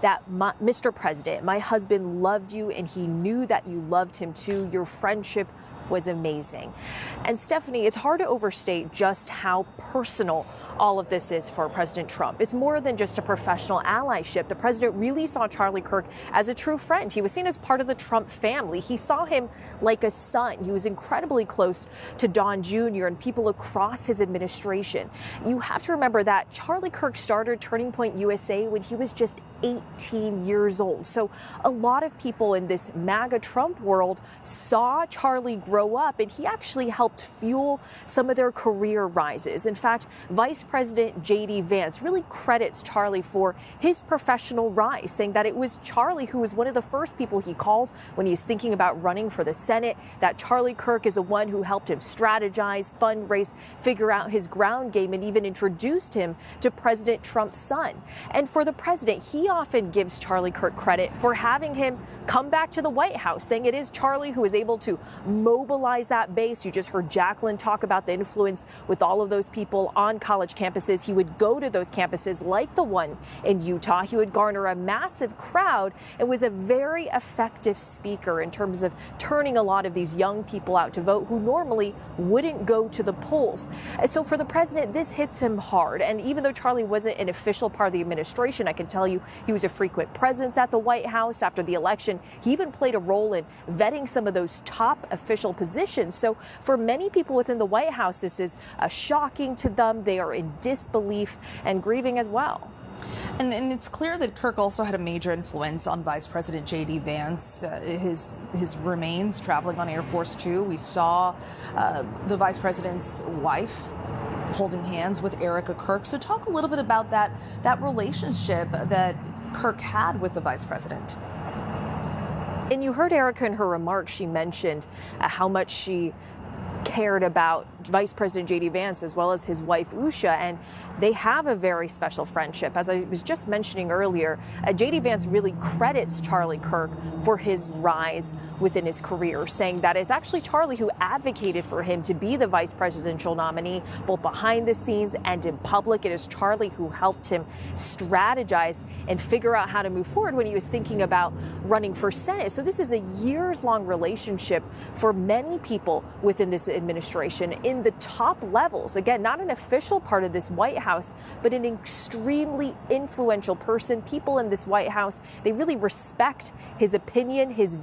that Mr. President, my husband loved you and he knew that you loved him too. Your friendship was amazing. And Stephanie, it's hard to overstate just how personal all of this is for President Trump. It's more than just a professional allyship. The president really saw Charlie Kirk as a true friend. He was seen as part of the Trump family. He saw him like a son. He was incredibly close to Don Jr. and people across his administration. You have to remember that Charlie Kirk started Turning Point USA when he was just 18 years old. So a lot of people in this MAGA Trump world saw Charlie grow up, and he actually helped fuel some of their career rises. In fact, Vice President J.D. Vance really credits Charlie for his professional rise, saying that it was Charlie who was one of the first people he called when he was thinking about running for the Senate, that Charlie Kirk is the one who helped him strategize, fundraise, figure out his ground game, and even introduced him to President Trump's son. And for the president, he often gives Charlie Kirk credit for having him come back to the White House, saying it is Charlie who is able to mobilize that base. You just heard Jacqueline talk about the influence with all of those people on college campuses. He would go to those campuses like the one in Utah. He would garner a massive crowd and was a very effective speaker in terms of turning a lot of these young people out to vote who normally wouldn't go to the polls. So for the president, this hits him hard. And even though Charlie wasn't an official part of the administration, I can tell you he was a frequent presence at the White House after the election. He even played a role in vetting some of those top official positions. So for many people within the White House, this is shocking to them. They are in disbelief and grieving as well. And it's clear that Kirk also had a major influence on Vice President J.D. Vance. His remains traveling on Air Force Two. We saw the Vice President's wife holding hands with Erica Kirk. So talk a little bit about that relationship that Kirk had with the Vice President. And you heard Erica in her remarks, she mentioned how much she cared about Vice President J.D. Vance as well as his wife Usha, and they have a very special friendship. As I was just mentioning earlier, J.D. Vance really credits Charlie Kirk for his rise within his career, saying that it's actually Charlie who advocated for him to be the vice presidential nominee, both behind the scenes and in public. It is Charlie who helped him strategize and figure out how to move forward when he was thinking about running for Senate. So this is a years-long relationship for many people within this administration in the top levels. Again, not an official part of this White House, but an extremely influential person. People in this White House, they really respect his opinion, his